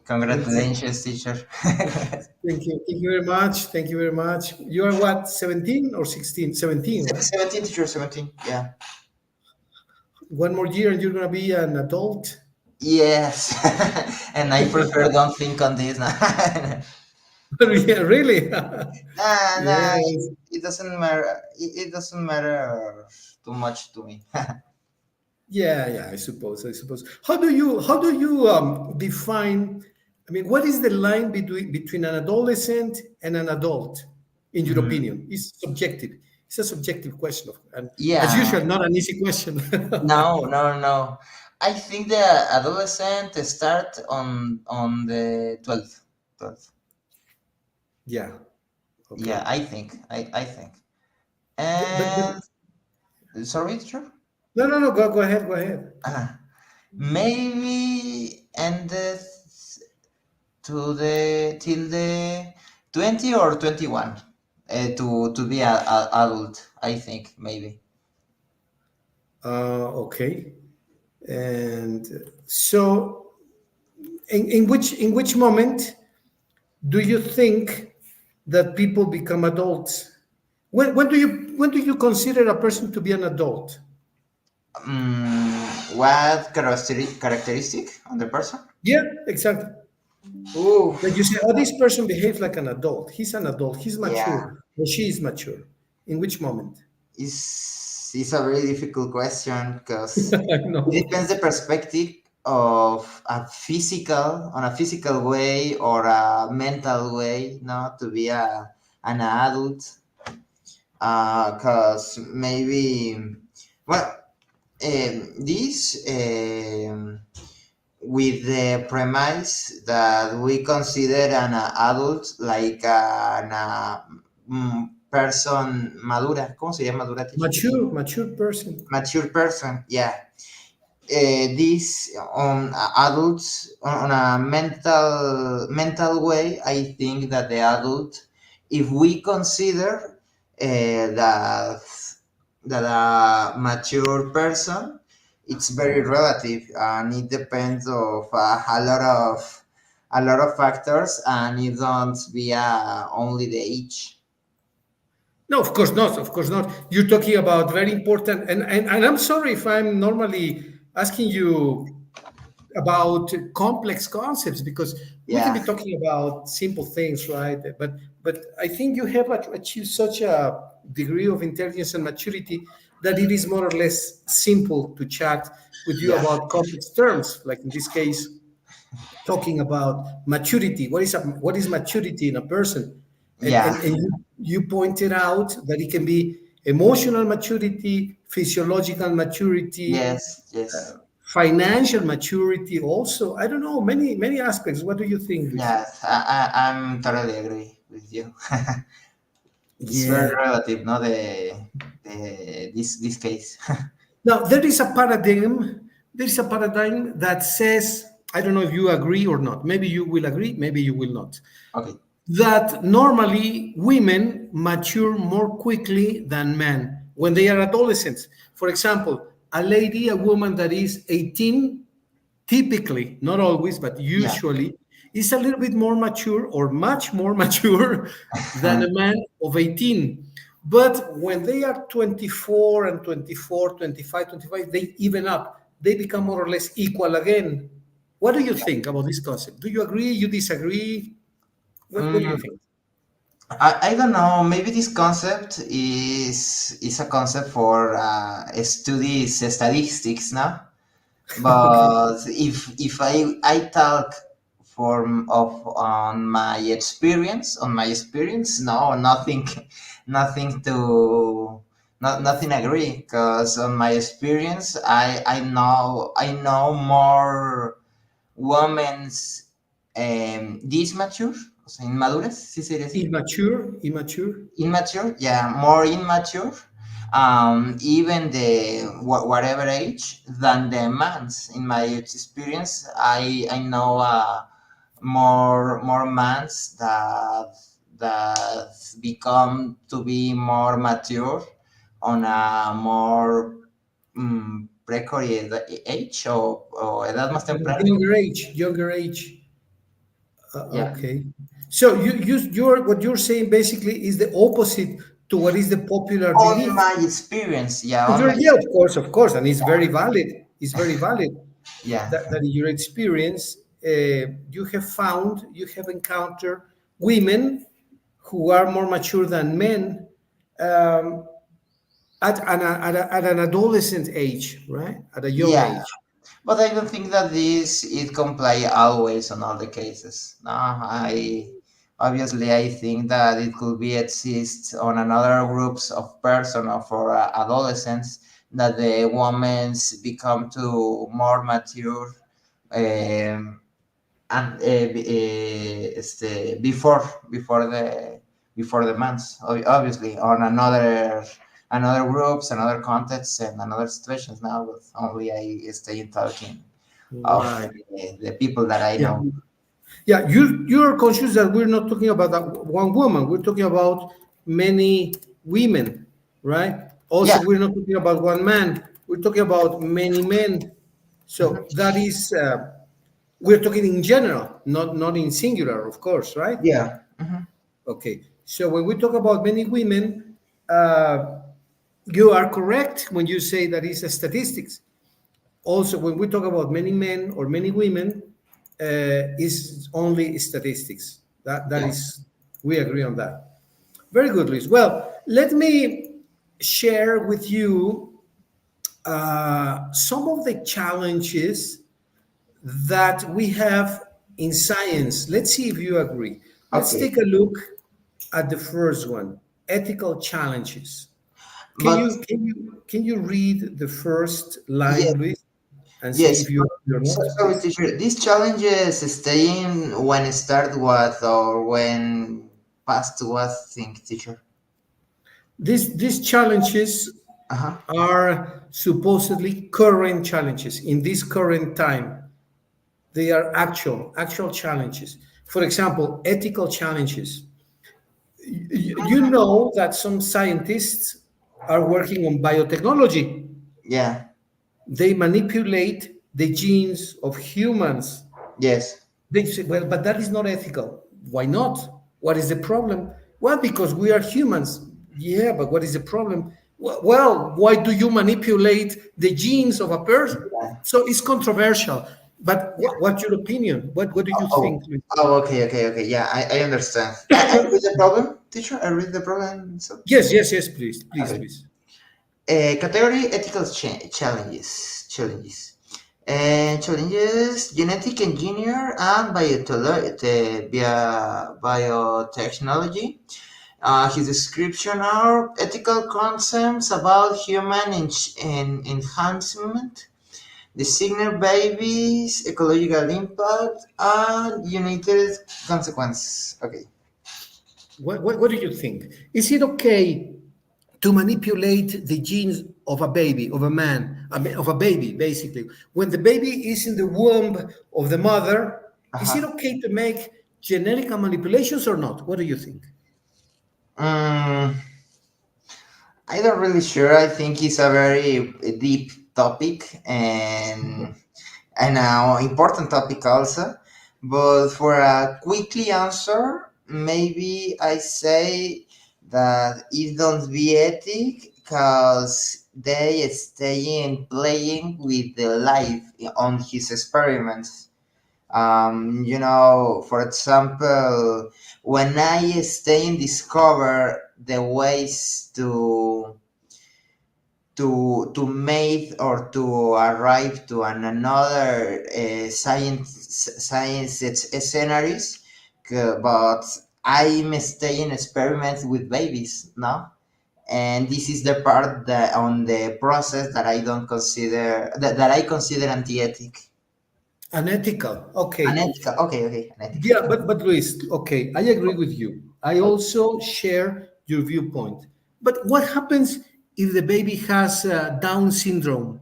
Congratulations, teacher. Thank you very much. Thank you very much. You are what, 17 or 16? 17, right? 17, teacher, 17. Yeah. One more year and you're going to be an adult. Yes. And I prefer don't think on this now. Yeah, really? Nah, nah, Yes. it doesn't matter. It doesn't matter too much to me. Yeah, yeah, I suppose. I suppose. How do you define? I mean, what is the line between an adolescent and an adult, in your Mm, opinion? It's subjective. It's a subjective question, and as yeah. usual, not an easy question. No, no, no. I think the adolescent start on the 12th. 12th. Yeah. Yeah, Okay. I think. But And sorry, teacher? no, no, no. Go ahead. Go ahead. Maybe ended to the till the 20 or 21 to be a adult, I think maybe. Okay. And so, in which moment do you think that people become adults? When do you consider a person to be an adult? What characteristic on the person? Yeah, exactly. Ooh, Like you say, oh, this person behaves like an adult. He's an adult. He's yeah, mature. Or she is mature. In which moment? it's a very difficult question because I it know. depends the perspective of a physical way or a mental way, no, to be an adult. Because maybe, well, this with the premise that we consider an adult like an person madura. ¿Cómo se llama madura, teacher? Mature person. Mature person, yeah. This on adults on a mental way, I think that the adult, if we consider that a mature person, it's very relative and it depends of a lot of factors, and it don't be only the age. No, of course not. Of course not. You're talking about very important, and I'm sorry if I'm normally asking you about complex concepts because we can Yeah, be talking about simple things, right? But I think you have achieved such a degree of intelligence and maturity that it is more or less simple to chat with you yeah, about complex terms, like in this case, talking about maturity. What is maturity in a person? And yeah, and, and you pointed out that it can be emotional maturity, physiological maturity, yes, yes. financial maturity also. I don't know, many aspects. What do you think, Luis? Yes, I'm totally agree with you. It's very Yeah. relative, no? This case. Now there is a paradigm that says, I don't know if you agree or not, maybe you will agree, maybe you will not, Okay. that normally women mature more quickly than men when they are adolescents. For example, a woman that is 18, typically, not always, but Yeah. usually, is a little bit more mature or much more mature than a man of 18. But when they are 24 and 24, 25, 25, they even up. They become more or less equal again. What do you think about this concept? Do you agree? You disagree? What do you Mm, think? I don't know. Maybe this concept is a concept for studies statistics, no? Okay. But if I talk on my experience, no, nothing, nothing to, nothing agree. Because on my experience, I know more women's this mature, o sea, inmaduras, sí sería así. Immature. Immature, yeah, more immature, even the whatever age than the mans. In my experience, I know more mans that become to be more mature on a more precory age o edad más At a temprana. younger age. Yeah. Okay. So you're what you're saying basically is the opposite to what is the popular On belief. my experience, yeah, on my Yeah, of course, and it's very valid. It's very valid yeah, that in your experience, you have encountered women who are more mature than men um, at an adolescent age, right? At a young yeah. age. But I don't think that this it comply always on all the cases. No, I obviously I think that it could be exist on another groups of person or for adolescents that the women's become to more mature um, and before the months obviously on another groups another contexts and another situations now but only I stay in talking of Right. the people that I Yeah. know. Yeah, you're conscious that we're not talking about that one woman. We're talking about many women, right? Yeah. Also, we're not talking about one man. We're talking about many men. So Mhm. that is, we're talking in general, not in singular, of course, right? Yeah. Mhm. Okay. So when we talk about many women, uh, you are correct when you say that is a statistics. Also, when we talk about many men or many women, is only statistics. That Yeah. is, we agree on that. Very good, Luis. Well, let me share with you some of the challenges that we have in science. Let's see if you agree. Let's Okay. take a look at the first one: ethical challenges. But Can you read the first line, yes, Luis, and see yes. if you agree or So, not, sorry, please? teacher. These challenges staying when it start what or when past what thing, teacher. These challenges Uh huh. are supposedly current challenges in this current time. They are actual challenges. For example, ethical challenges. You know that some scientists are working on biotechnology. Yeah. They manipulate the genes of humans. Yes. They say, well, but that is not ethical. Why not? What is the problem? Well, because we are humans. Yeah, but what is the problem? Well, why do you manipulate the genes of a person? Yeah. So it's controversial. But what's your opinion? What do you Oh. think? Oh. Okay. Okay. Okay. Yeah. I understand. I read the problem, teacher. I read the problem. So. Yes, please, please, Okay. please. Category ethical challenges genetic engineer and biotechnology. His description are ethical concerns about human enhancement, the signal babies, ecological impact, and united consequences. Okay. What do you think? Is it okay to manipulate the genes of a baby, of a man, of a baby, basically? When the baby is in the womb of the mother, is it Uh-huh. okay to make genetic manipulations or not? What do you think? Mm, I don't really sure. I think it's a very deep topic and an important topic also. But for a quickly answer, maybe I say that it don't be ethic because they staying playing with the life on his experiments. For example, when I stay and discover the ways to make or to arrive to another science scenarios, but I'm staying experiments with babies now, and this is the part that on the process that I don't consider that I consider anti-ethic. Unethical. Okay. Unethical. Okay, okay, unethical. Yeah, but Luis, okay, I agree with you. I also share your viewpoint. But what happens if the baby has Down syndrome?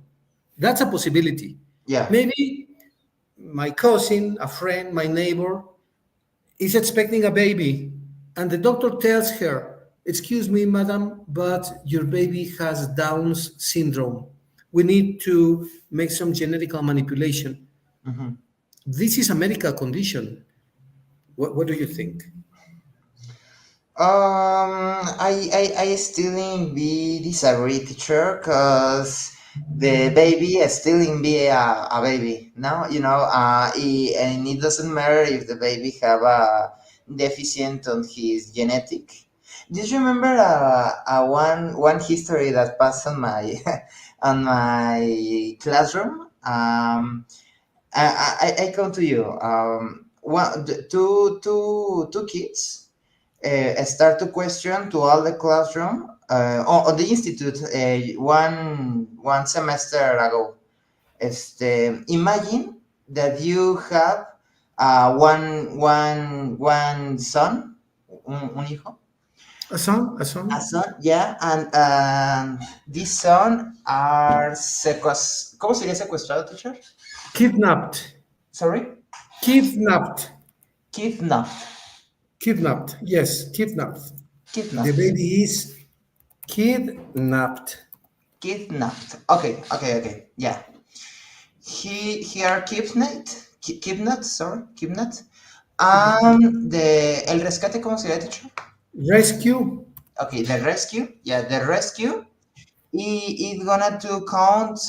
That's a possibility. Yeah, Maybe my cousin, a friend, my neighbor is expecting a baby, and the doctor tells her, "Excuse me, madam, but your baby has Down's syndrome." we need to make some genetical manipulation. Mhm. This is a medical condition. What do you think? I still in be disagree, teacher, because the baby is still in be a baby. No, and it doesn't matter if the baby have a deficient on his genetic. Do you remember one history that passed on my on my classroom? I come to you. Two kids start to question to all the classroom on the institute one semester ago. Imagine that you have one son, un hijo, A son, a a son, son, yeah, and this son are ¿Cómo sería secuestrado, teacher? kidnapped, Sorry, kidnapped, kidnapped, kidnapped. Yes, kidnapped. The kidnapped. baby is kidnapped. Kidnapped. Okay, okay, okay. Yeah. He are kidnapped, sorry, kidnapped. The el rescate, ¿cómo se le ha dicho? Rescue. Okay, the rescue. Yeah, the rescue. It gonna to count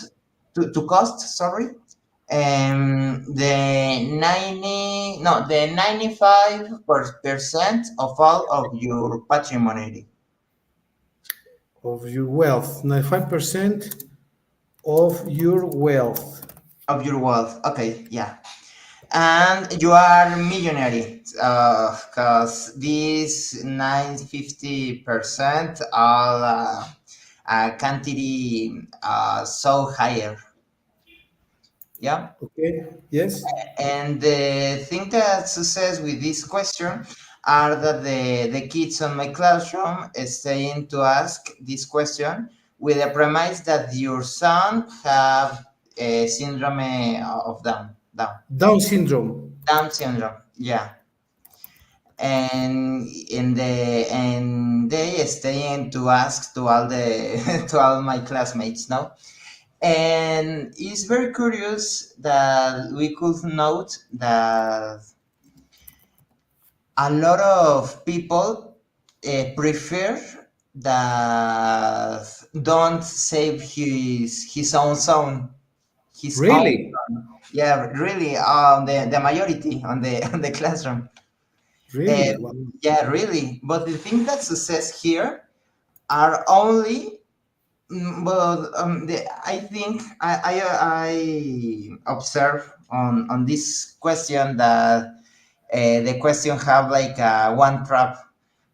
to cost. Sorry. The 95% of all of your patrimony Of your wealth. 95% of your wealth. of your wealth. Okay, yeah. And you are millionaire because these 950% are quantity so higher. Yeah. Okay. Yes. And the thing that success with this question are that the kids on my classroom is saying to ask this question with the premise that your son have a syndrome of Down syndrome. Down syndrome. Yeah. And they staying to ask to all the to all my classmates, no, and it's very curious that we could note that a lot of people prefer that don't save his own son, his own Really? son. Yeah, really, the majority on the on the classroom. Uh, Really? Wow. yeah, really. But the thing that success here are only. But I think I observe on this question that the question have like one trap,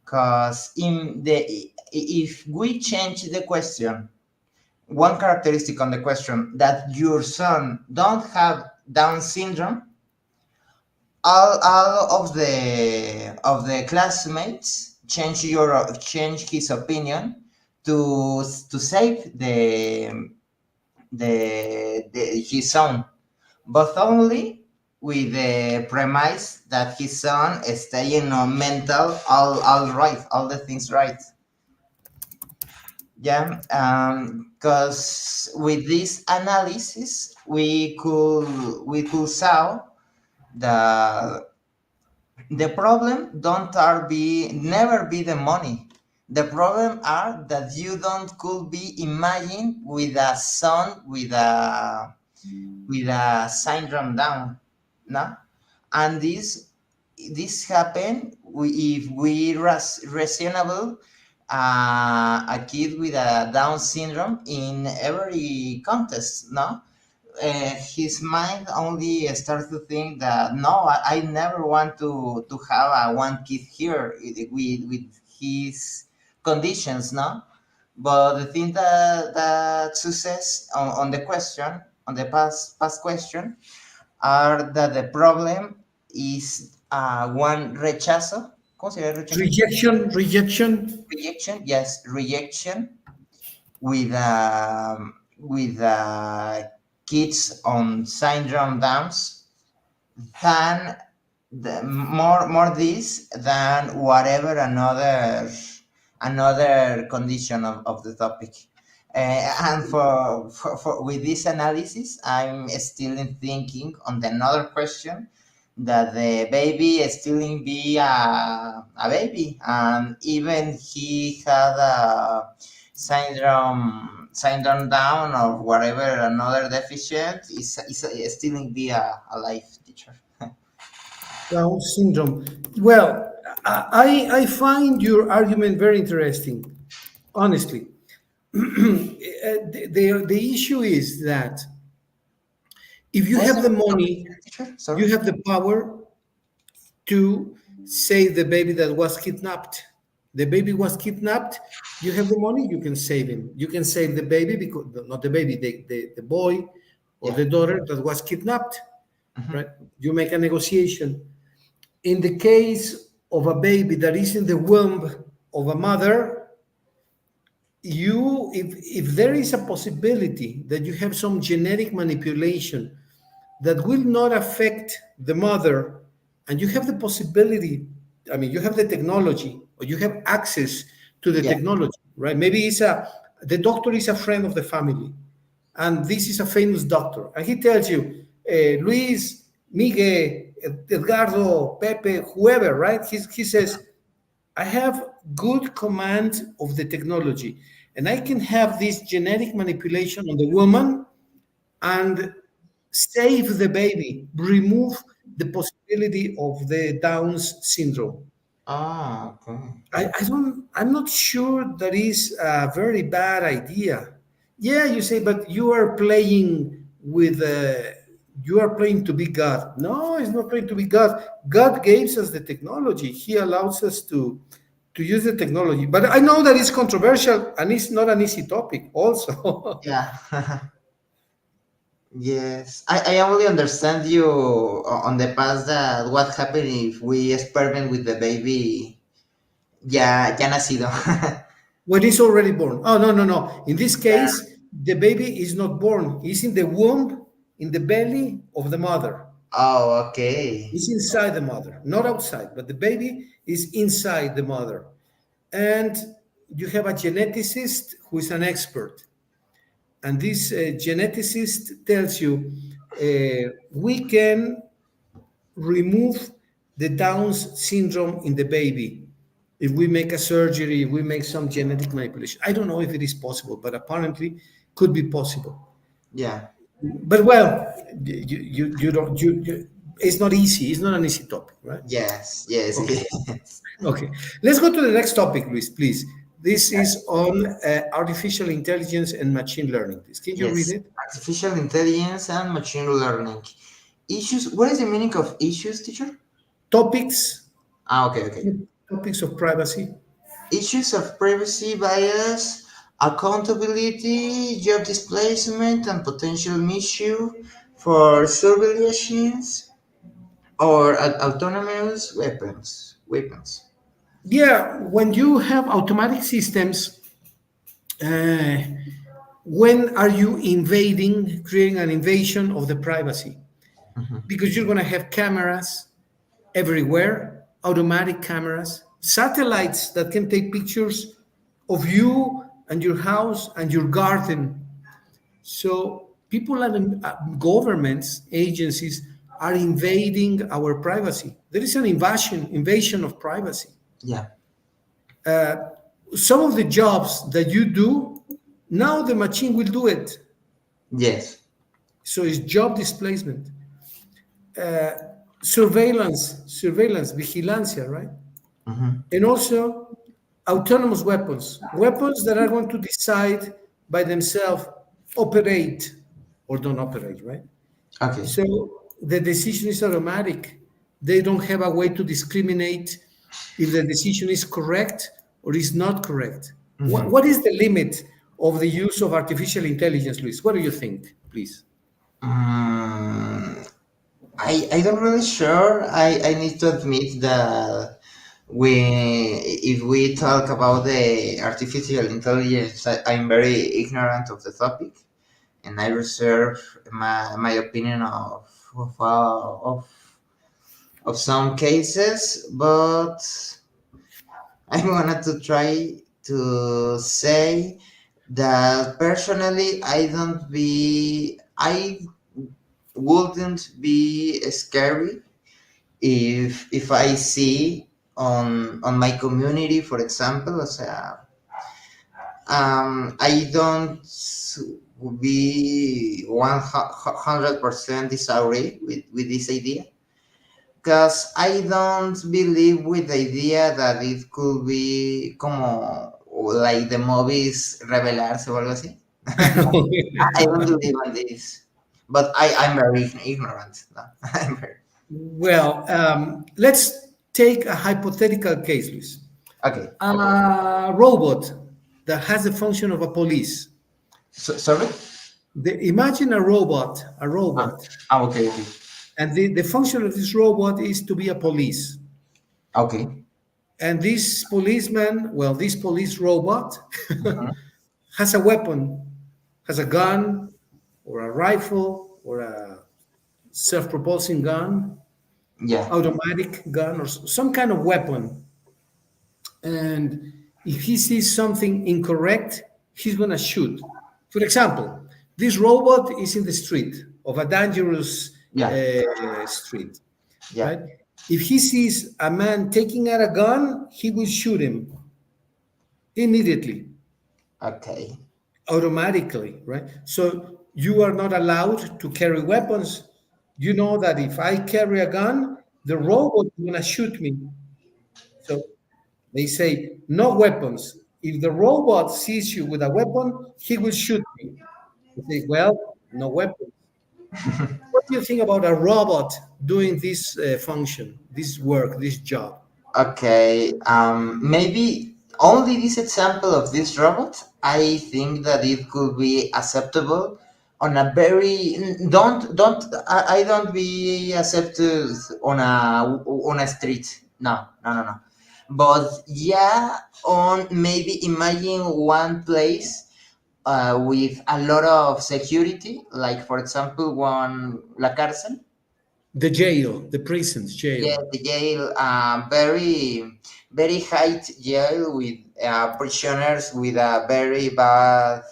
because in the if we change the question, one characteristic on the question that your son don't have Down syndrome, all of the classmates change his opinion to save his son, but only with the premise that his son is staying on mental all right, all the things right. Yeah, because with this analysis we could saw the the problem don't are be never be the money. The problem are that you don't could be imagine with a son with a syndrome down, no, and this happen if we reasonable a kid with a Down syndrome in every contest, no, his mind only starts to think that no, I never want to have a one kid here with his conditions, no. But the thing that success on the question on the past question are that the problem is one rechazo. ¿Cómo sería rechazo? Rejection, rejection. Rejection, yes, rejection with kids on syndrome Downs than more this than whatever another condition of the topic. And for with this analysis, I'm still thinking on the another question that the baby still be a baby, and even he had a syndrome down or whatever another deficient is still be a life teacher. Down syndrome. Well, I find your argument very interesting, honestly. The issue is that if you What's have the the topic, money, teacher? you Sorry. have the power to save the baby that was kidnapped. The baby was kidnapped. You have the money, you can save him. You can save the baby, because not the baby, the boy or Yeah. the daughter that was kidnapped, Hmm. right? You make a negotiation. In the case of a baby that is in the womb of a mother, if there is a possibility that you have some genetic manipulation that will not affect the mother, and you have the possibility, I mean, you have the technology or you have access to the Yeah. technology, right? Maybe the doctor is a friend of the family, and this is a famous doctor, and he tells you, Luis, Miguel, Edgardo, Pepe, whoever, right? He says, I have good command of the technology, and I can have this genetic manipulation on the woman and save the baby, remove the possibility of the Down's syndrome. Ah, okay. I'm not sure that is a very bad idea. Yeah, you say, but you are playing to be God. No, it's not playing to be God. God gave us the technology. He allows us to use the technology. But I know that it's controversial and it's not an easy topic also. Yeah. Yes, I only understand you on the past that what happened if we experiment with the baby ya nacido. When it's already born. Oh, no, no, no. In this case, the baby is not born. He's in the womb, in the belly of the mother. Oh, okay. It's inside the mother, not outside, but the baby is inside the mother. And you have a geneticist who is an expert. And this geneticist tells you we can remove the Down's syndrome in the baby if we make a surgery, if we make some genetic manipulation. I don't know if it is possible, but apparently could be possible. Yeah. But well, you don't it's not easy. It's not an easy topic, right? Yes, yes, Okay, yes. okay. Let's go to the next topic, Luis, please. This is on artificial intelligence and machine learning. Please, can you read Yes. it? Artificial intelligence and machine learning. Issues. What is the meaning of issues, teacher? Topics, Ah, okay, okay. topics of privacy. Issues of privacy bias, accountability, job displacement, and potential misuse for surveillance or autonomous weapons. Yeah, when you have automatic systems, uh, when are you invading, creating an invasion of the privacy? Mhm. Because you're going to have cameras everywhere, automatic cameras, satellites that can take pictures of you and your house and your garden. So people and governments, agencies are invading our privacy. There is an invasion of privacy. Yeah. Some of the jobs that you do, now the machine will do it. Yes. So it's job displacement. Surveillance, vigilancia, right? Hmm. And also autonomous weapons that are going to decide by themselves, operate or don't operate, right? Okay. So the decision is automatic. They don't have a way to discriminate if the decision is correct or is not correct. Hmm. What is the limit of the use of artificial intelligence, Luis? What do you think, please? Mm, I don't really sure. I need to admit that we if we talk about the artificial intelligence, I'm very ignorant of the topic, and I reserve my opinion of some cases, but I wanted to try to say that personally I wouldn't be scary if I see on my community, for example, as I don't be 100% disagree with this idea, because I don't believe with the idea that it could be como like the movies revelarse o algo así. I don't believe in this, but I'm very ignorant. No? I'm very Well, let's take a hypothetical case, Luis. okay. A robot that has the function of a police. Sorry. Imagine a robot, Okay, okay, and the function of this robot is to be a police. okay. And this policeman, well, this police robot Mhm. has a weapon, has a gun or a rifle or a self-propulsing gun, Yeah. automatic gun, or some kind of weapon. And if he sees something incorrect, he's going to shoot. For example, this robot is in the street of a dangerous Yeah. street, Yeah. right? If he sees a man taking out a gun, he will shoot him immediately, Okay. automatically, right? So you are not allowed to carry weapons. You know that if I carry a gun, the robot is going to shoot me. So they say no weapons. If the robot sees you with a weapon, he will shoot you. You say, well, no weapons. What do you think about a robot doing this function, this work, this job? Okay, maybe only this example of this robot, I think that it could be acceptable on a very don't I don't be accepted on a street. No, no, no, no. But yeah, on maybe imagine one place with a lot of security, like for example one la cárcel. The jail, the prisons, Yeah, jail. the jail, very high jail with prisoners with a very bad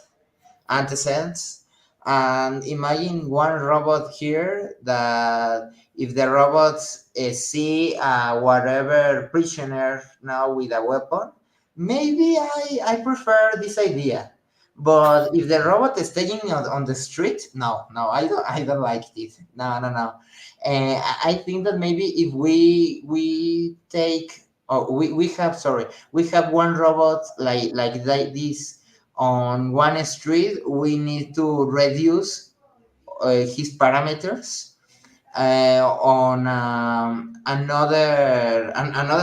antecedents. And imagine one robot here that if the robots see whatever prisoner now with a weapon, maybe I prefer this idea. But if the robot is staying on the street, no, no, I don't like it. No, no, no. And I think that maybe if we take we have sorry we have one robot like this on one street, we need to reduce his parameters on another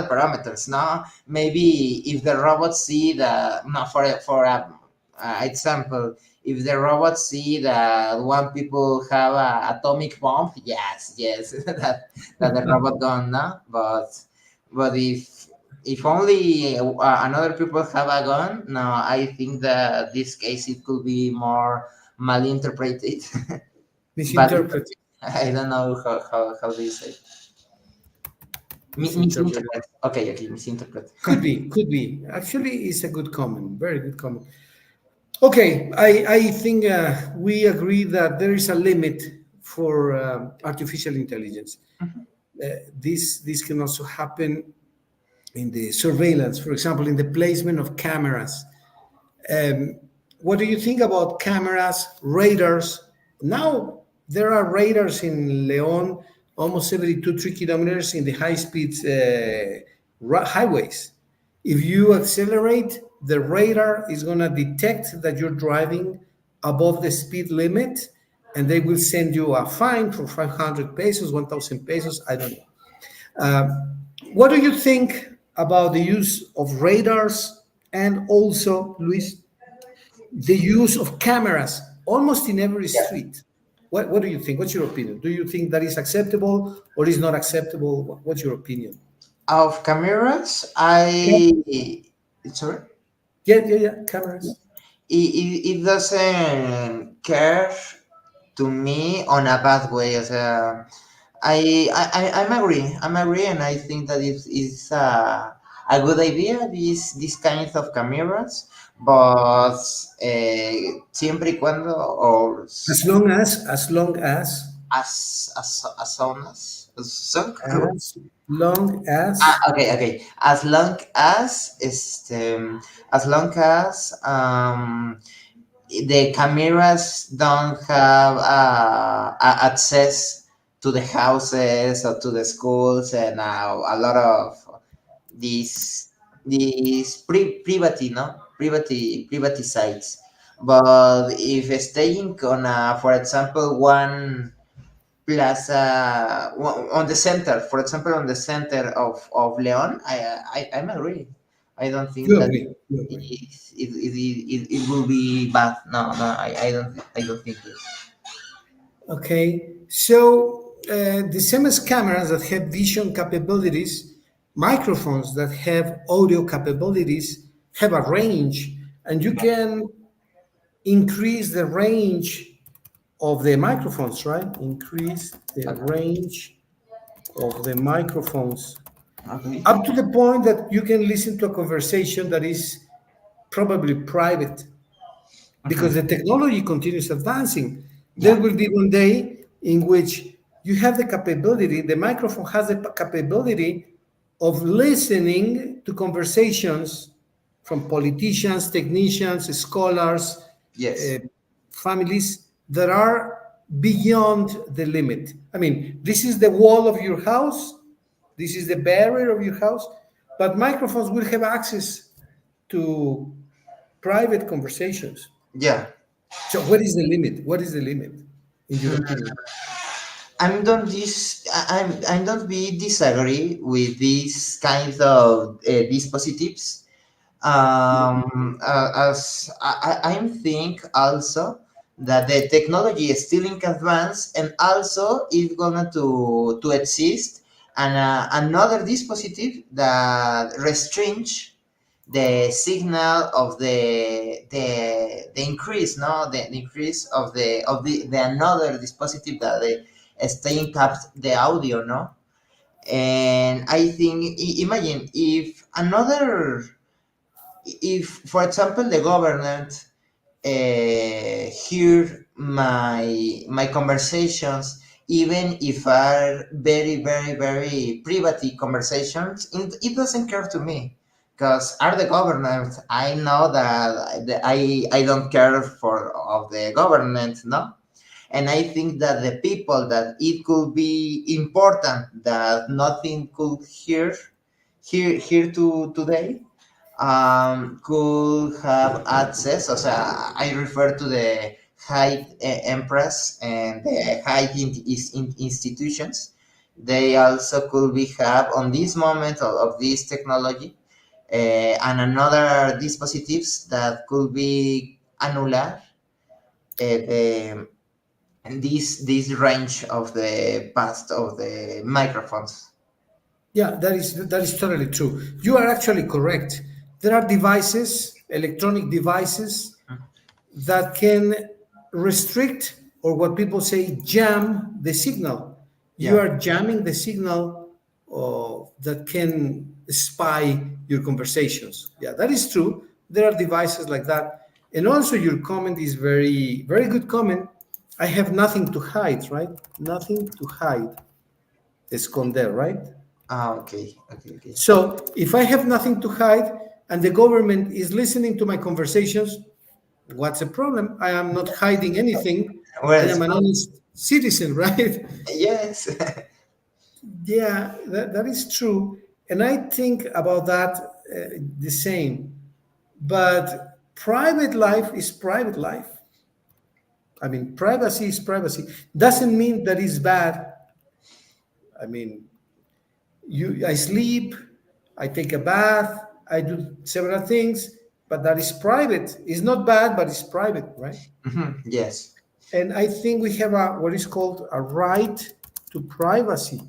parameters. Now, maybe if the robots see the no for a example, if the robots see that one people have a atomic bomb, yes, yes, that the robot gone now. But if only another people have a gun, no, I think that this case it could be more malinterpreted. But Misinterpreted. I don't know how do you say Misinterpreted. misinterpret. Okay, okay, misinterpret. Could be. Actually, it's a good comment. Very good comment. Okay, I think we agree that there is a limit for artificial intelligence. This can also happen in the surveillance, for example, in the placement of cameras. Um, what do you think about cameras, radars? Now there are radars in Leon almost every 2 3 kilometers in the high speed highways. If you accelerate, the radar is going to detect that you're driving above the speed limit, and they will send you a fine for 500 pesos, 1,000 pesos. I don't know. What do you think about the use of radars and also, Luis, the use of cameras almost in every Yeah. street? What do you think? What's your opinion? Do you think that is acceptable or is not acceptable? What's your opinion? Of cameras, Cam- sorry, Yeah, yeah, yeah, cameras. it doesn't care to me on a bad way. As I'm agree, and I think that it's a good idea, these kinds of cameras, but siempre y cuando, or as soon as long as okay, okay. As long as the cameras don't have access to the houses or to the schools, and a lot of these private sites. But if staying on for example, one plaza on the center, for example, on the center of Leon, I'm agree. I don't think you that agree. You agree. it will be bad. No, no, I don't think it. Okay, so the same as cameras that have vision capabilities, microphones that have audio capabilities have a range, and you can increase the range of the microphones, right? Increase the range of the microphones Okay. up to the point that you can listen to a conversation that is probably private because Mhm. the technology continues advancing. There Yeah. will be one day in which you have the capability, the microphone has the capability of listening to conversations from politicians, technicians, scholars, Yes. uh, families that are beyond the limit. I mean, this is the wall of your house, this is the barrier of your house, but microphones will have access to private conversations. Yeah. So, what is the limit? What is the limit, in your opinion? I don't be disagree with these kinds of dispositives. As I think also that the technology is still in advance, and also it's gonna to exist and another dispositive that restrains the signal of the increase, no, the increase of the another dispositive that they stay capped the audio, no. And I think imagine if for example the government hear my conversations, even if are very private conversations, it doesn't care to me, because are the government. I know that I don't care for of the government, no. And I think that the people that it could be important that nothing could hear to today, could have access. O sea, I refer to the high empress and the high institutions. They also could be have on this moment of this technology, and another dispositives that could be annular the this range of the past of the microphones. Yeah, that is totally true. You are actually correct. There are devices, electronic devices, that can restrict, or what people say, jam the signal. You Yeah. are jamming the signal that can spy your conversations. Yeah, that is true. There are devices like that. And also, your comment is very, very good comment. I have nothing to hide, right? Nothing to hide. Esconder, right? Ah, okay, okay, okay. So if I have nothing to hide and the government is listening to my conversations, what's the problem? I am not hiding anything. I Well, am an honest citizen, right? yes. Yeah, that is true. And I think about that the same. But private life is private life. I mean, privacy is privacy. Doesn't mean that it's bad. I mean, I sleep, I take a bath, I do several things, but that is private. It's not bad, but it's private, right? Mhm, yes. And I think we have a what is called a right to privacy.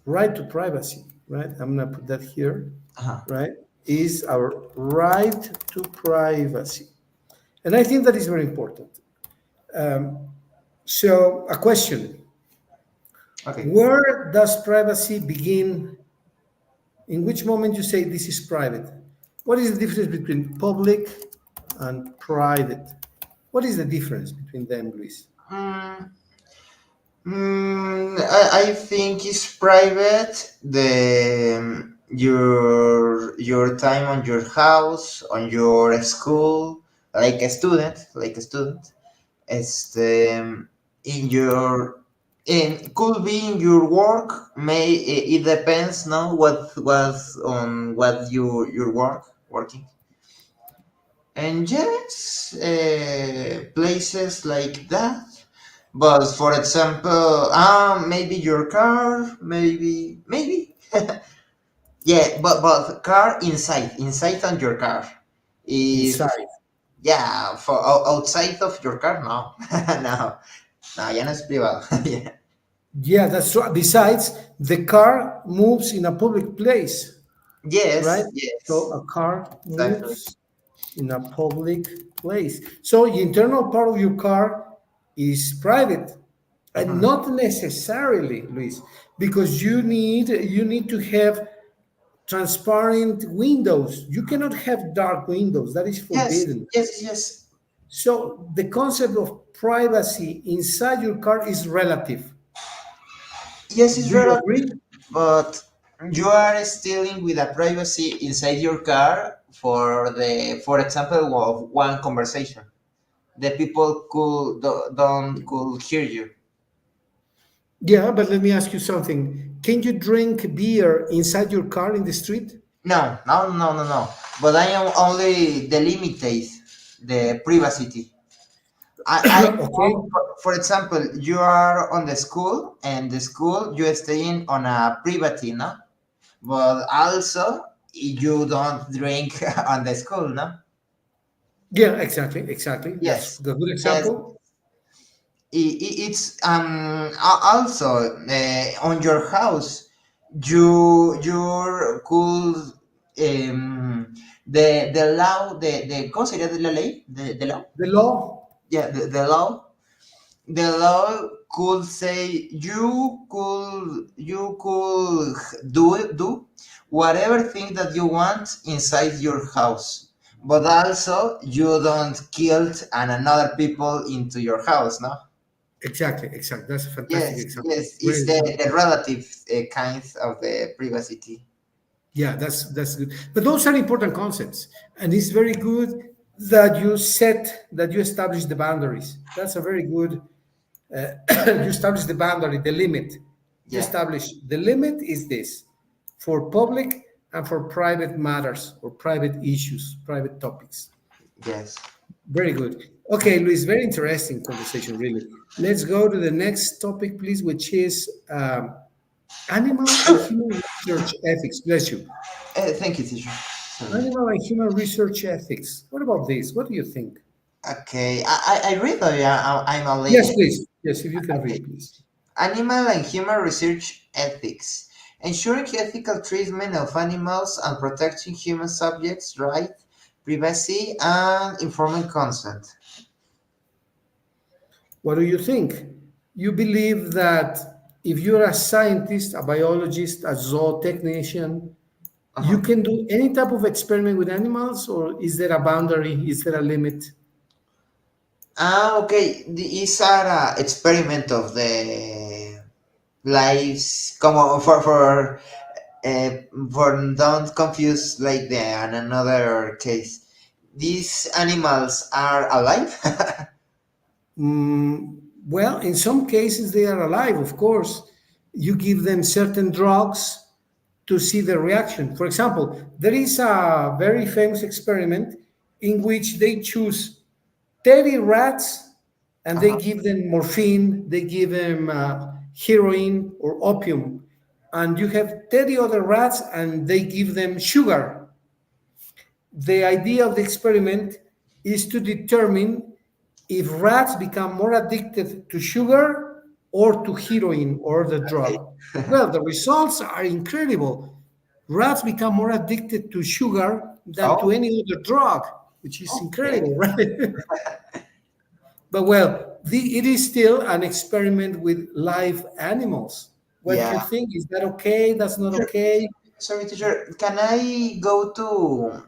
Right to privacy, right? I'm gonna put that here, Uh-huh. right? Is our right to privacy. And I think that is very important. So a question: Okay. where does privacy begin In which moment you say this is private? What is the difference between public and private? What is the difference between them, Luis? Mm, I think it's private. Your time on your house, on your school, like a student. It's in your in could be in your work. It depends. No, what was on what your working. And yes, places like that. But for example, maybe your car, maybe, yeah, but car inside on your car. If Inside. yeah, for outside of your car, no, no, no, ya no es privado. Yeah. Yeah, that's true. Besides, the car moves in a public place, right? Yes, So yes, a car exactly. moves in a public place. So the internal part of your car is private, and Mhm. not necessarily, Luis, because you need to have transparent windows. You cannot have dark windows. That is Yes, forbidden. yes, yes, So the concept of privacy inside your car is relative. yes. It's Do you relative, agree? but you are stealing with a privacy inside your car for example, of one conversation. The people don't could hear you. Yeah, but let me ask you something. Can you drink beer inside your car in the street? No, no, no, no, no. But I am only delimitate the privacy. I Okay. for example, you are on the school, and the school you are staying on a private, no? But also you don't drink on the school, no? Yeah, exactly, exactly. That's Yes, the good yes. example. It's also on your house. You could the law the ¿cómo sería de la ley de law, The law, yeah, the law could say you could do whatever thing that you want inside your house, but also you don't kill and another people into your house, no. exactly, exactly. That's a fantastic Yes, example. yes, it's Great example. the relative kinds of the privacy. Yeah, that's good. But those are important concepts, and it's very good that you establish the boundaries. That's a very good. You establish the boundary, the limit. You Yeah, establish the limit is this for public and for private matters or private issues, private topics. yes. Very good. Okay, Luis, very interesting conversation, really. Let's go to the next topic, please, which is animal and human research ethics. Bless you. Thank you, teacher. Sorry. Animal and human research ethics. What about this? What do you think? Okay, I read that, yeah, I'm a Yes, lady. please. Yes, if you can Okay. read, please. Animal and human research ethics. Ensuring ethical treatment of animals and protecting human subjects' right, privacy, and informed consent. What do you think? You believe that if you're a scientist, a biologist, a zootechnician, you Uh-huh. can do any type of experiment with animals, or is there a boundary? Is there a limit? Okay. These are experiment of the lives. Come on, uh, for don't confuse like the and another case. These animals are alive. Well, in some cases, they are alive, of course. You give them certain drugs to see the reaction. For example, there is a very famous experiment in which they choose 30 rats and they Uh-huh. give them morphine, they give them heroin or opium. And you have 30 other rats and they give them sugar. The idea of the experiment is to determine if rats become more addicted to sugar or to heroin or the Okay. drug. Well, the results are incredible. Rats become more addicted to sugar than to Oh, any other drug, which is okay. incredible, right? But well, it is still an experiment with live animals. What do Yeah. you think? Is that okay? That's not okay? Sorry, teacher. Can I go to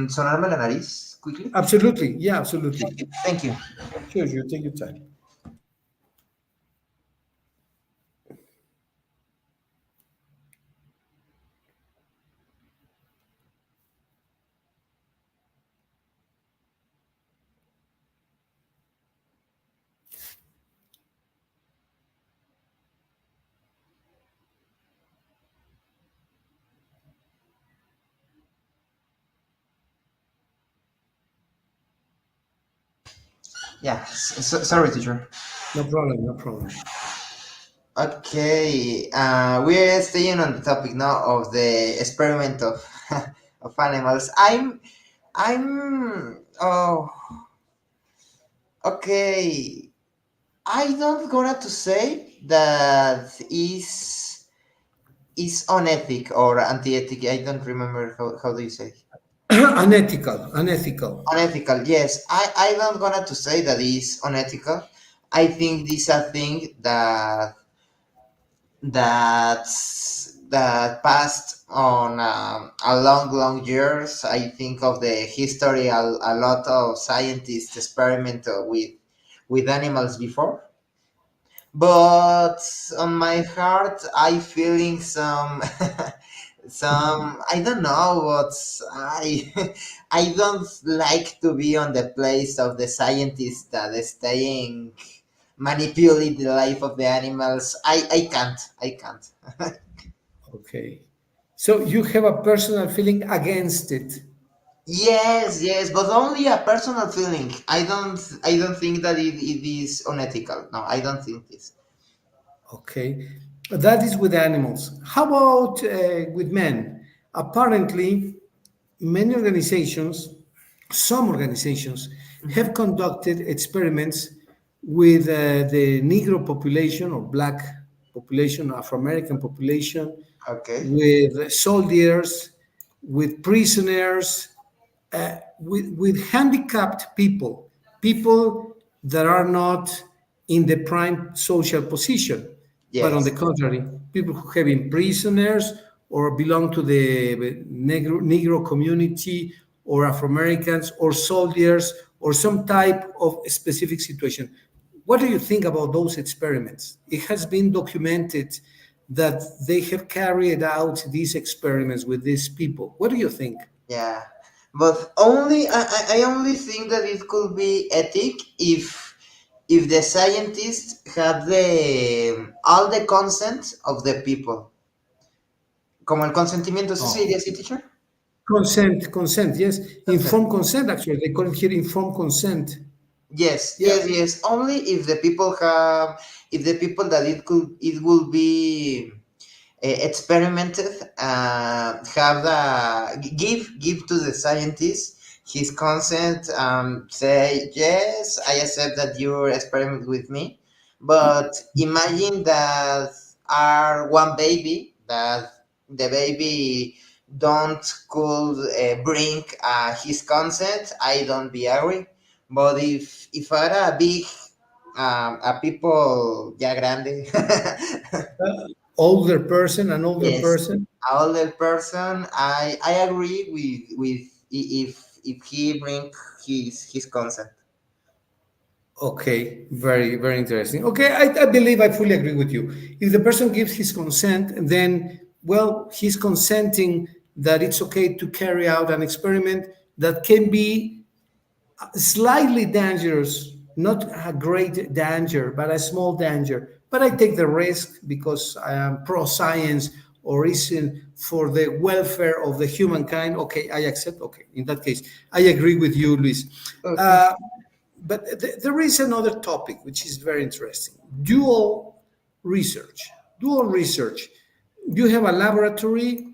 sonarme la nariz quickly? Absolutely. Yeah, absolutely. Thank you. Sure, sure. Take your time. Yeah. Sorry, teacher. No problem. No problem. Okay. We're staying on the topic now of the experiment of of animals. I'm. Oh. Okay. I don't gonna to say that is unethic or anti-ethic. I don't remember how do you say Unethical. Unethical. unethical. Yes, I don't gonna to say that is unethical. I think this a thing that passed on a long years. I think of the history. A lot of scientists experiment with animals before, but on my heart I feeling some some, I don't know what I I don't like to be on the place of the scientists that is staying manipulate the life of the animals. I can't. Okay. So you have a personal feeling against it. Yes, but only a personal feeling. I don't think that it is unethical. No, I don't think this. Okay. That is with animals. How about with men? Apparently, many organizations, some organizations, have Mhm. conducted experiments with the Negro population or black population, Afro American population, Okay. with soldiers, with prisoners, with handicapped people, people that are not in the prime social position, but on the Yes. contrary, people who have been prisoners or belong to the Negro community or Afro Americans or soldiers or some type of specific situation. What do you think about those experiments? It has been documented that they have carried out these experiments with these people. What do you think? Yeah, but only I only think that it could be ethic if the scientists had the all the consent of the people, como el consentimiento, ¿sí se diría Oh. así, teacher? Consent, yes. Consent. Informed consent, actually. They call it here informed consent. Yes, Yeah. yes. Only if the people have, if the people that it will be experimented, have the give to the scientist his consent, say yes, I accept that you experiment with me, but imagine that are one baby that the baby don't could bring his consent. I don't be agree, but if are a big a people ya grande. Older person, an older Yes, person. a older person. I agree with if he bring his consent. Okay, very, very interesting. Okay, I believe I fully agree with you. If the person gives his consent, then, well, he's consenting that it's okay to carry out an experiment that can be slightly dangerous, not a great danger, but a small danger. But I take the risk because I am pro science or isn't for the welfare of the humankind. Okay, I accept. Okay, in that case, I agree with you, Luis. Okay. Uh, but there is another topic which is very interesting: dual research. Dual research. You have a laboratory,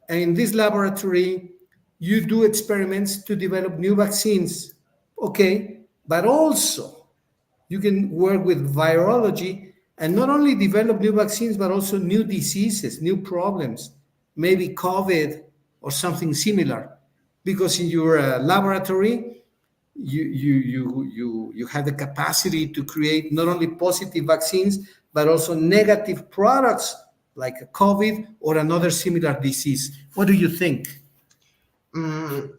and in this laboratory, you do experiments to develop new vaccines. Okay, but also you can work with virology and not only develop new vaccines, but also new diseases, new problems, maybe COVID or something similar. Because in your laboratory, you have the capacity to create not only positive vaccines, but also negative products like a COVID or another similar disease. What do you think? Mm,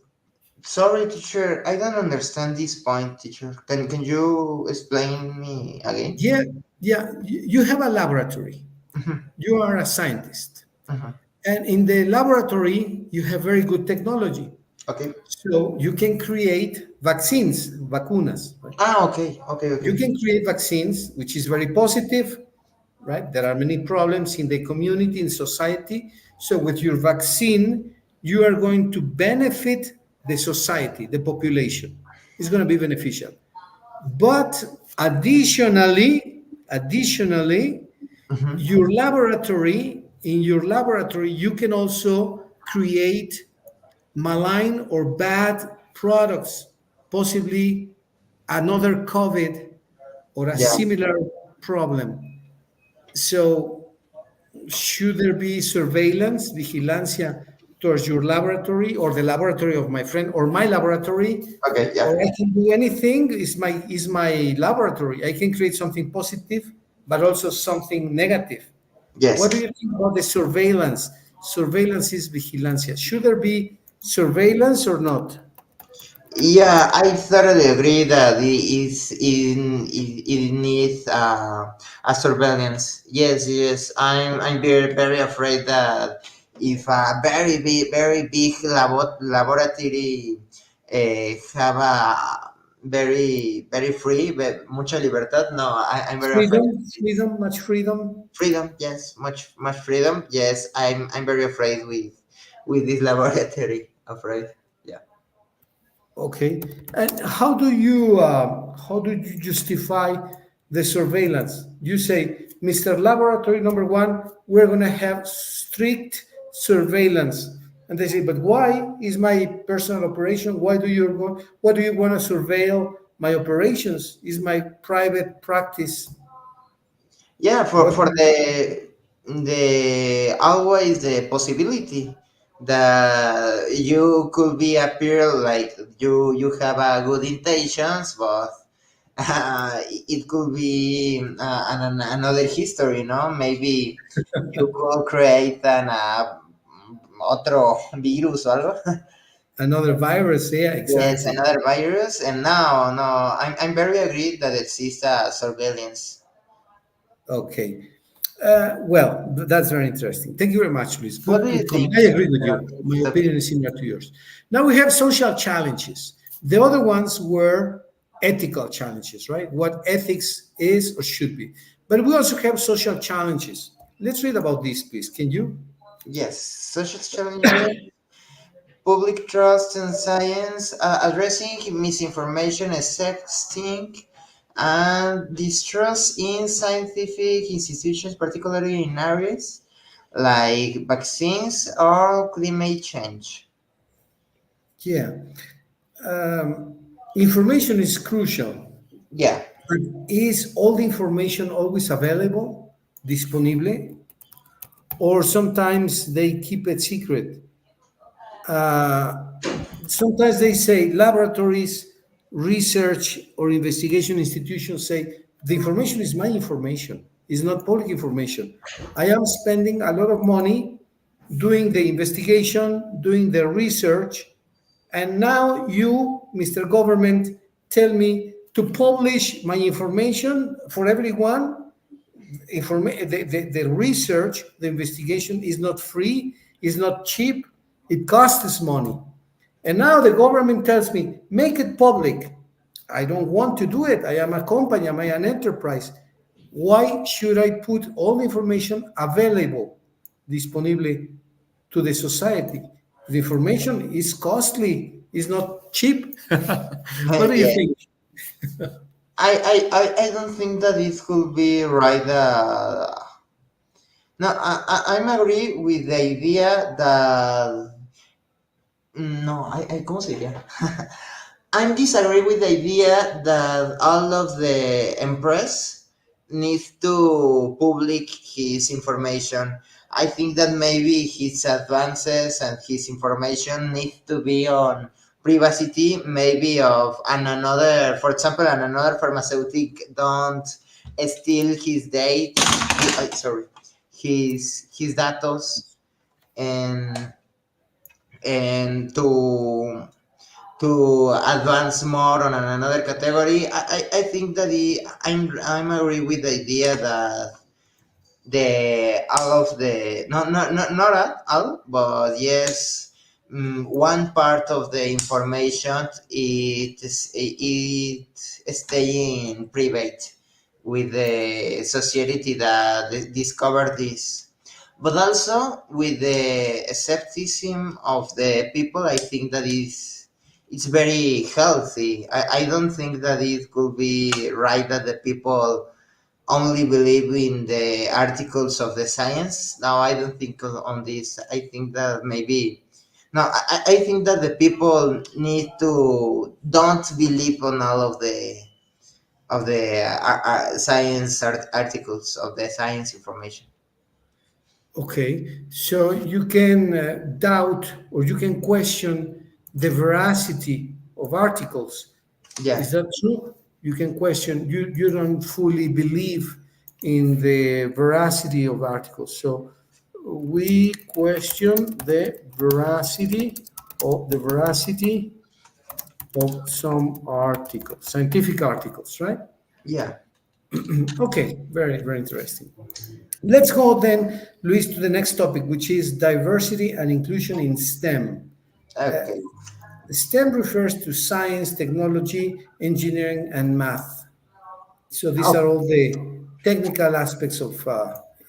sorry, teacher. I don't understand this point, teacher. Can you explain me again? Yeah, yeah. You have a laboratory. Mhm, You are a scientist, mhm. and in the laboratory you have very good technology. Okay. So you can create vaccines, vacunas. Right? Ah, okay, okay, You okay. can create vaccines, which is very positive, right? There are many problems in the community, in society. So with your vaccine, you are going to benefit the society, the population. It's going to be beneficial. But additionally, Mhm. in your laboratory, you can also create malign or bad products, possibly another COVID or a Yeah. similar problem. So, should there be surveillance, vigilancia towards your laboratory or the laboratory of my friend or my laboratory? Okay. Yeah. Or I can do anything, is my laboratory. I can create something positive, but also something negative. What do Yes. you think about the surveillance? Surveillance is vigilancia. Should there be surveillance or not? Yeah, I thoroughly agree that it needs a surveillance. Yes, yes. I'm very afraid that if a very big laboratory have a very free, but mucha libertad. No, I'm very afraid. Freedom, much freedom. Freedom, yes, much freedom. Yes, I'm very afraid with this laboratory. Afraid. Yeah. Okay. And how do you justify the surveillance? You say, Mr. Laboratory number one, we're going to have strict surveillance. And they say, but why is my personal operation? Why do you want to surveil my operations? Is my private practice? Yeah, What? for the always the possibility that you could be appear like you have a good intentions, but it could be another history, no? Maybe you could create an otro virus or algo. Another virus? Yeah, Yes, exactly. another virus. And now, no, I'm very agreed that exists a surveillance. Okay. Well, that's very interesting. Thank you very much, Luis. What do Good, you good comment. think I agree with you. about My this topic? opinion is similar to yours. Now we have social challenges. The other ones were ethical challenges, right? What ethics is or should be. But we also have social challenges. Let's read about these, please. Can you? Yes, social challenges, public trust in science, addressing misinformation, sexting, and distrust in scientific institutions, particularly in areas like vaccines or climate change. Yeah. Information is crucial. Yeah, But is all the information always available, disponible? Or sometimes they keep it secret? Uh, Sometimes they say laboratories, research, or investigation institutions say the information is my information, it's not public information. I am spending a lot of money doing the investigation, doing the research, and now you, Mr. Government, tell me to publish my information for everyone. The research, the investigation is not free, is not cheap, it costs money. And now the government tells me, make it public. I don't want to do it. I am a company, I'm an enterprise. Why should I put all the information available, disponible to the society? The information is costly, is not cheap. What do you yeah. think? I don't think that it could be right. No, I'm agree with the idea that no, ¿cómo se diría? I'm disagree with the idea that all of the empress needs to public his information. I think that maybe his advances and his information need to be on privacy, maybe of and another, for example, and another pharmaceutic don't steal his date. Sorry, his datos, and to advance more on another category. I think that I'm agree with the idea that the all of the not all, but yes, one part of the information it staying private with the society that discovered this, but also with the skepticism of the people. I think that is it's very healthy. I don't think that it could be right that the people only believe in the articles of the science. Now I don't think on this. I think that maybe no. I think that the people need to don't believe on all of the science articles of the science information. Okay, so you can doubt or you can question the veracity of articles. Yeah. Is that true? You can question, you don't fully believe in the veracity of articles. So we question the veracity of some articles, scientific articles, right? Yeah. Okay, very, very interesting. Let's go then, Luis, to the next topic, which is diversity and inclusion in STEM. Okay. STEM refers to science, technology, engineering, and math. So these Oh, are all the technical aspects of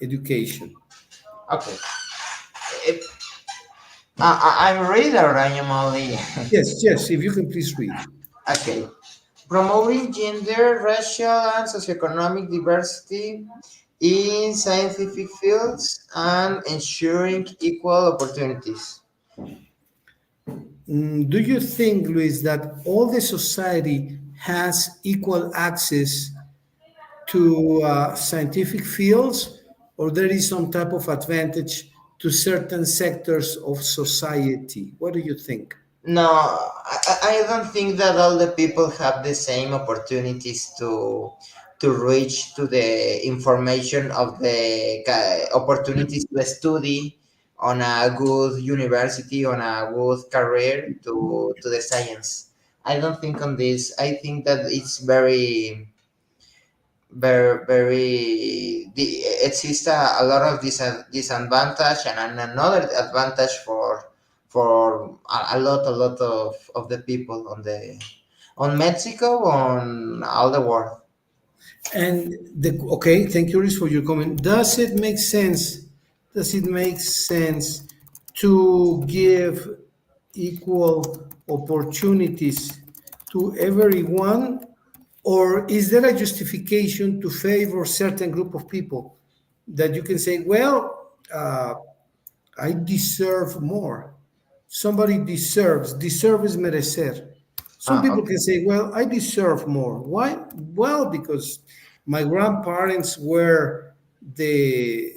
education. okay. If, I'm a reader. I am only. Yes, yes, if you can please read. Okay. Promoting gender, racial, and socioeconomic diversity in scientific fields and ensuring equal opportunities. Do you think, Luis, that all the society has equal access to scientific fields, or there is some type of advantage to certain sectors of society? What do you think? No, I don't think that all the people have the same opportunities to reach to the information of the opportunities to study on a good university, on a good career to the science. I don't think on this. I think that it's exists a lot of disadvantage and another advantage for a lot of the people on Mexico, on all the world. And okay, thank you, Luis, for your comment. Does it make sense? Does it make sense to give equal opportunities to everyone, or is there a justification to favor certain group of people that you can say, well, I deserve more. Somebody deserve is merecer. Some people Okay. can say, well, I deserve more. Why? Well, because my grandparents were the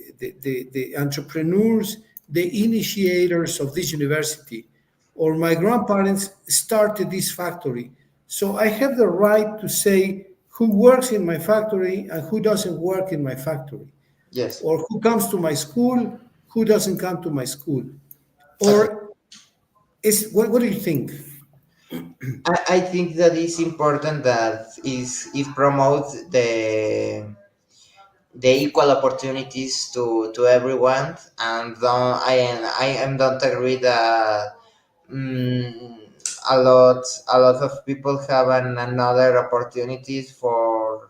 entrepreneurs, the initiators of this university, or my grandparents started this factory. So I have the right to say who works in my factory and who doesn't work in my factory, Yes. or who comes to my school, who doesn't come to my school, Okay. or is what do you think? I think that it's important that is it promotes the equal opportunities to everyone, and I am don't agree that mm, a lot of people have another opportunities for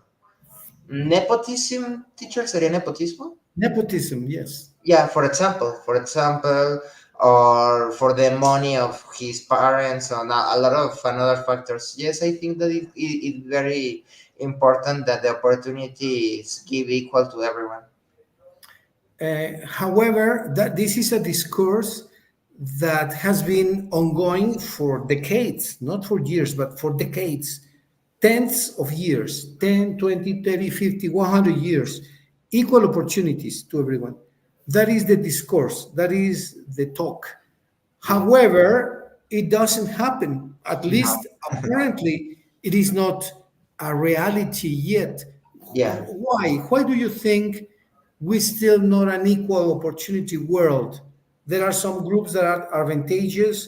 nepotism. Teacher sería nepotismo. Nepotism, yes. Yeah, for example, or for the money of his parents, or a lot of another factors. Yes, I think that it's very important that the opportunities give equal to everyone. However, that this is a discourse that has been ongoing for decades, not for years, but for decades, tens of years, 10, 20, 30, 50, 100 years, equal opportunities to everyone. That is the discourse, that is the talk. However, it doesn't happen. At No. least apparently, it is not a reality yet. Yeah. Why? Why do you think we still not an equal opportunity world. There are some groups that are advantageous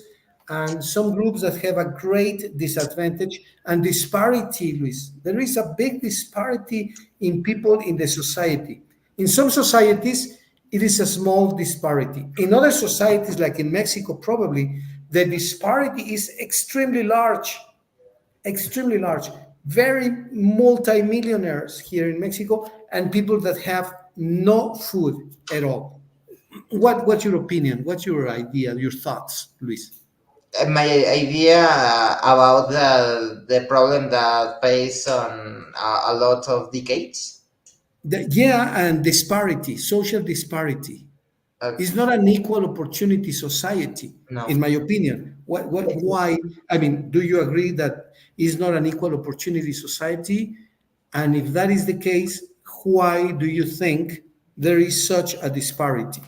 and some groups that have a great disadvantage and disparity, Luis. There is a big disparity in people in the society. In some societies, it is a small disparity. In other societies, like in Mexico, probably the disparity is extremely large, extremely large. Very multimillionaires here in Mexico and people that have no food at all. What's your opinion? What's your idea, your thoughts, Luis? My idea about the problem that based on a lot of decades. Yeah, and disparity, social disparity. Uh, It's not an equal opportunity society, no. in my opinion. Why? I mean, do you agree that it's not an equal opportunity society? And if that is the case, why do you think there is such a disparity?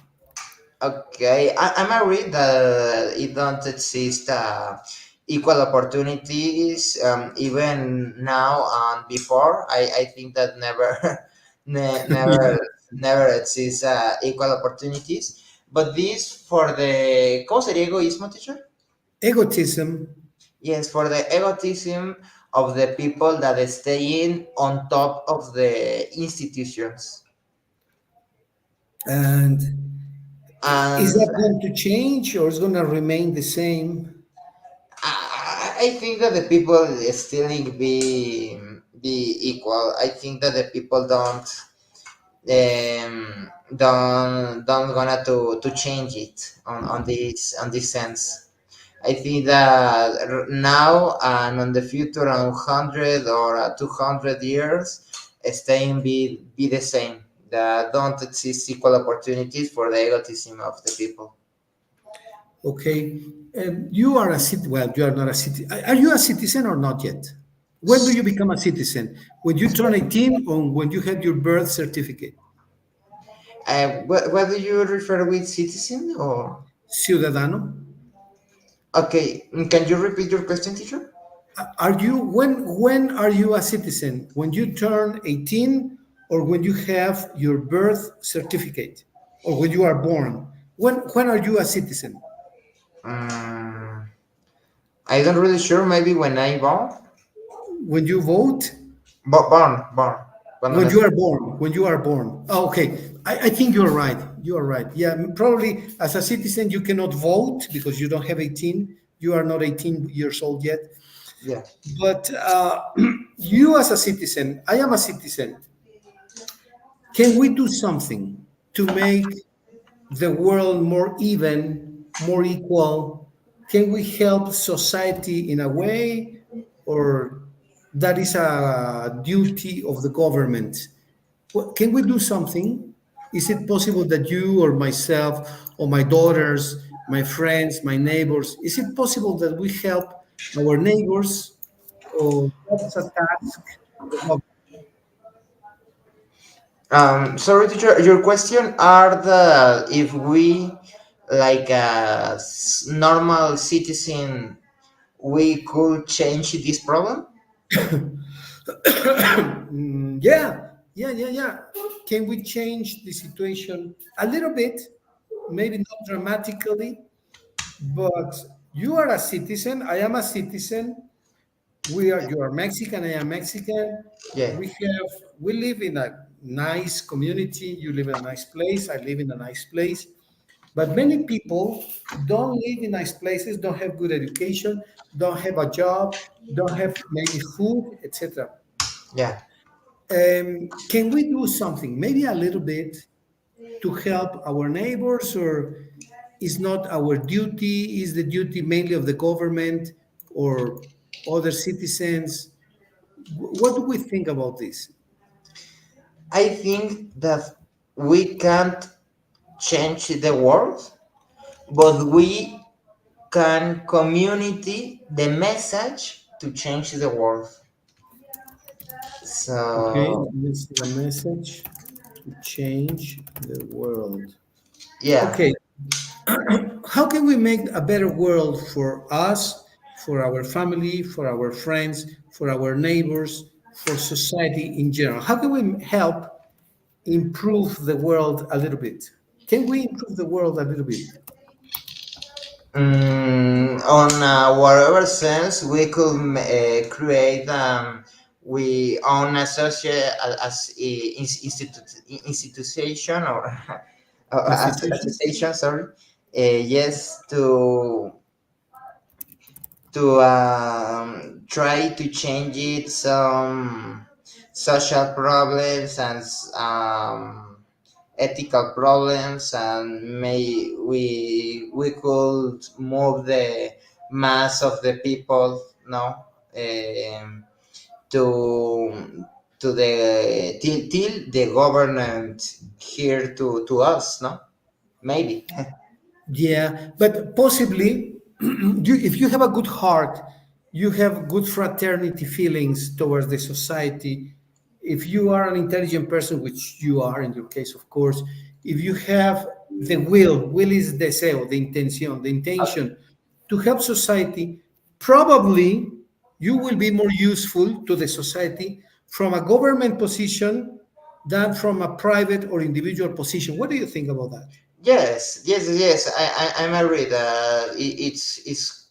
Okay, I'm agreed that it don't exist equal opportunities even now and before. I think that never, never, Yeah. never exists equal opportunities. But this for the ¿cómo sería egoísmo, teacher? Egotism Yes, for the egotism of the people that stay in on top of the institutions. and is And that going to change or is going to remain the same? I think that the people still be equal. I think that the people don't gonna to change it on this sense. I think that now and on the future, on 100 or 200 years, staying be the same. That don't exist equal opportunities for the egotism of the people. Okay. You are a citizen. Well, you are not a citizen. Are you a citizen or not yet? When do you become a citizen? When you turn 18 or when you have your birth certificate? What do you refer with citizen or? Ciudadano? Okay, can you repeat your question, teacher? Are you when are you a citizen? When you turn 18 or when you have your birth certificate or when you are born? When are you a citizen? Um, I don't really sure. Maybe when I born, When you vote? born. Cuando When you nací. are born, when you are born. Oh, okay. I think you're right. You are right. Yeah, probably as a citizen, you cannot vote because you don't have 18. You are not 18 years old yet. Yeah. But you, as a citizen, I am a citizen. Can we do something to make the world more even, more equal? Can we help society in a way, or that is a duty of the government? Can we do something? Is it possible that you or myself or my daughters, my friends, my neighbors, is it possible that we help our neighbors or that's a task of the government? Sorry, teacher. Your question are the if we like a normal citizen, we could change this problem. Yeah. Can we change the situation a little bit? Maybe not dramatically, but you are a citizen. I am a citizen. You are Mexican. I am Mexican. Yeah. We live in a nice community. You live in a nice place. I live in a nice place. But many people don't live in nice places, don't have good education, don't have a job, don't have maybe food, etc. Yeah. Can we do something, maybe a little bit, to help our neighbors, or is not our duty? Is the duty mainly of the government or other citizens? What do we think about this? I think that we can't change the world, but we can community the message to change the world. Okay, So this is a message to change the world. yeah, Okay, how can we make a better world for us, for our family, for our friends, for our neighbors, for society in general? How can we help improve the world a little bit? Can we improve the world a little bit? On whatever sense, we could create we own associate as institution or Institution? association. Sorry, yes, to try to change it some social problems and ethical problems, and we could move the mass of the people, no, um, to till the government here to us, no, maybe. Yeah, but possibly, if you have a good heart, you have good fraternity feelings towards the society. If you are an intelligent person, which you are in your case, of course, if you have the will is deseo, the intention to help society, probably you will be more useful to the society from a government position than from a private or individual position. What do you think about that? Yes, yes, yes. I'm agreed.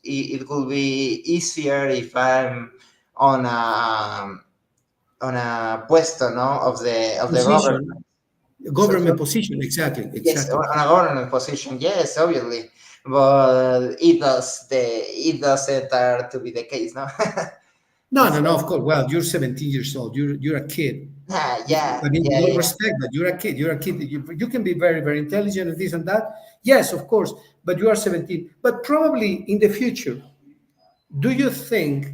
It could be easier if I'm on a on a puesto, no, of the Position, government. So government position, exactly, yes, exactly. on a government position. Yes, obviously, but it doesn't to be the case, no. No, no, no, So of course. Well, you're 17 years old. You're a kid. yeah, I mean, with yeah, all yeah. respect, but you're a kid. You're a kid. You can be very, very intelligent and this and that. Yes, of course. But you are 17. But probably in the future, do you think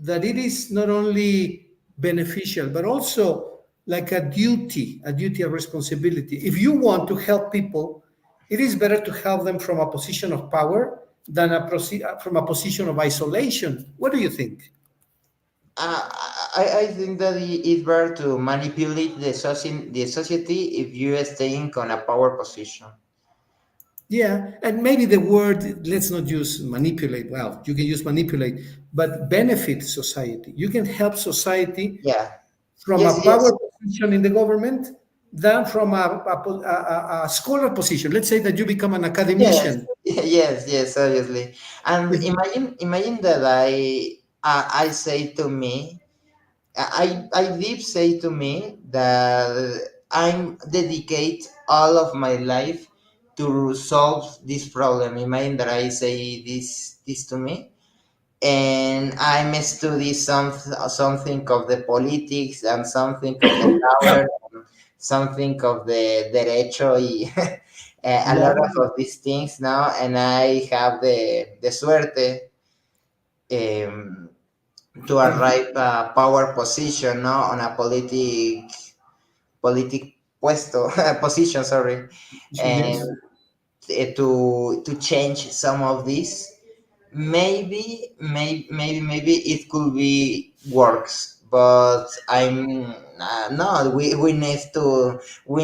that it is not only beneficial, but also like a duty, a responsibility? If you want to help people, it is better to help them from a position of power than from a position of isolation. What do you think? I think that it's better to manipulate the society if you are staying on a power position. Yeah, and maybe the word, let's not use manipulate. Well, you can use manipulate, but benefit society. You can help society Yeah. from Yes, a power yes, position in the government than from a scholar position. Let's say that you become an yes, academician. yes, yes, obviously. And If imagine that I say to me, I did say to me that I'm dedicate all of my life to solve this problem. Imagine that I say this to me, and I'm study something of the politics and something of the power, something of the derecho, a yeah, lot of these things now, and I have the suerte um, to arrive a power position, no, on a politic puesto position, sorry, and yes. to change some of this. Maybe it could be works, but I'm no. We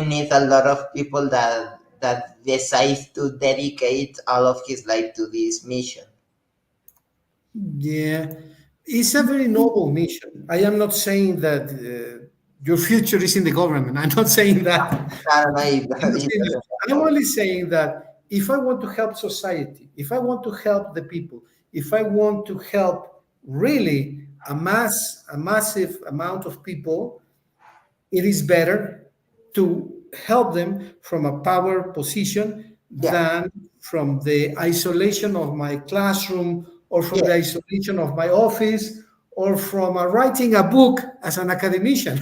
need a lot of people that decide to dedicate all of his life to this mission. Yeah, it's a very noble mission. I am not saying that your future is in the government. I'm not saying that. I don't know if I'm not it saying that. doesn't I'm happen. only saying that if I want to help society, if I want to help the people, if I want to help really a massive amount of people, it is better to help them from a power position Yeah, than from the isolation of my classroom or from the yes, isolation of my office or from writing a book as an academician.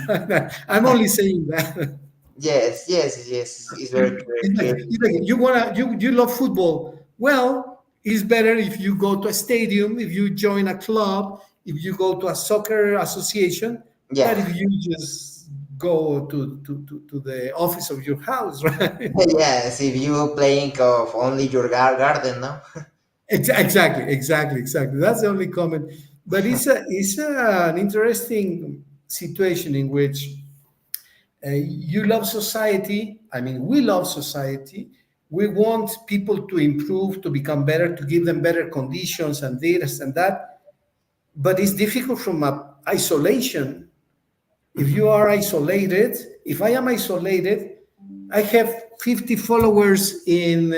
I'm only saying that. yes, yes, yes. It's very clear. You wanna you love football. Well, it's better if you go to a stadium, if you join a club, if you go to a soccer association, that Yeah, if you just go to the office of your house, right? yes. If you playing of only your garden, no. Exactly. That's the only comment. But an interesting situation in which you love society. I mean, we love society. We want people to improve, to become better, to give them better conditions and this and that. But it's difficult from isolation. If you are isolated, If I am isolated, I have 50 followers in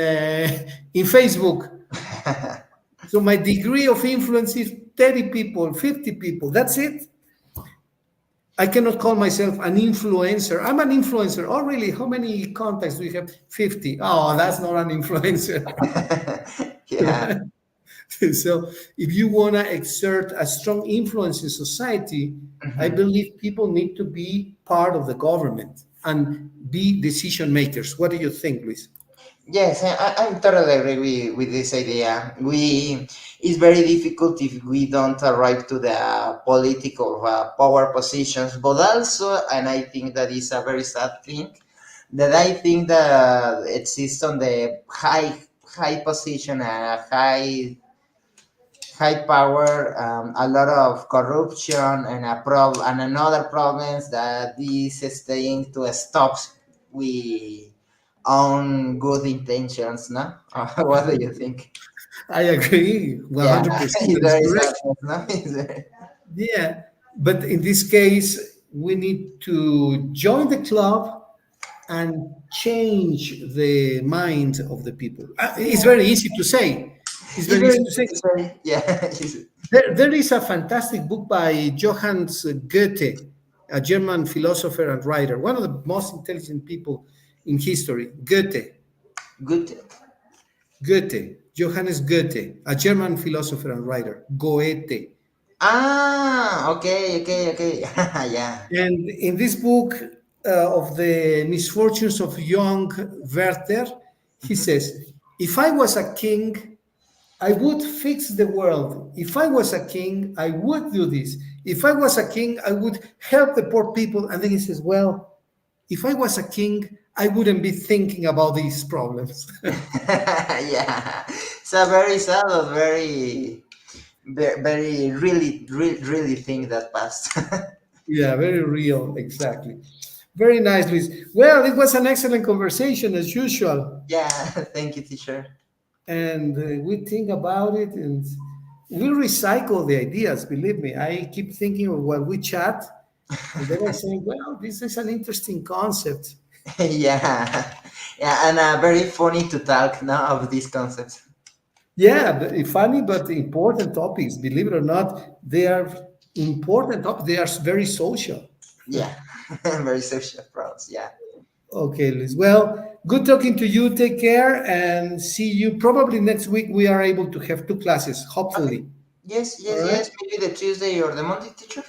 Facebook. So my degree of influence is 30 people, 50 people. That's it. I cannot call myself an influencer. I'm an influencer. Oh, really? How many contacts do you have? 50. Oh, that's not an influencer. Yeah. So, if you want to exert a strong influence in society, I Mhm. believe people need to be part of the government and be decision makers. What do you think, Luis? Yes, I'm totally agree with this idea. It's very difficult if we don't arrive to the political power positions, but also, and I think that is a very sad thing, that I think that exists on the high position and a high power, a lot of corruption and and another problems that this staying to stop we own good intentions. No, what do you think? I agree Yeah, 100%. it's That's very correct. sad. No, Yeah. But in this case, we need to join the club and change the mind of the people. It's yeah, very easy to say. It's it's very very easy to easy say. to say. Yeah, There is a fantastic book by Johannes Goethe, a German philosopher and writer, one of the most intelligent people in history. good. Johannes Goethe, a German philosopher and writer. Goethe. Ah, okay, okay, okay. Yeah. And in this book of the misfortunes of young Werther, he Mhm. says, if I was a king, I would fix the world. If I was a king, I would do this. If I was a king, I would help the poor people. And then he says, well, if I was a king, I wouldn't be thinking about these problems. Yeah, it's a very sad, but very really think that past. Yeah, very real. Exactly. Very nice, Luis. Well, it was an excellent conversation as usual. Yeah, thank you, teacher. And we think about it and we recycle the ideas. Believe me, I keep thinking of what we chat, and then I say, well, this is an interesting concept. Yeah, yeah, and very funny to talk now of these concepts. Yeah, funny but important topics. Believe it or not, they are important topics. They are very social. Yeah, very social pros. Yeah. Okay, Liz. Well, good talking to you. Take care and see you. Probably next week we are able to have two classes, Okay. hopefully. Yes, All yes, right. yes. Maybe the Tuesday or the Monday, teacher.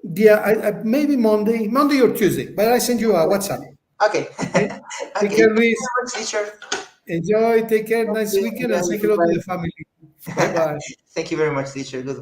Yeah, maybe Monday or Tuesday, but I send you a WhatsApp. Okay. Okay. Take Okay. care, Thank you Luis. very much, teacher. Enjoy. Take care. Nice weekend and say Enjoy. hello to Goodbye. the family. Bye bye. Thank you very much, teacher. Goodbye.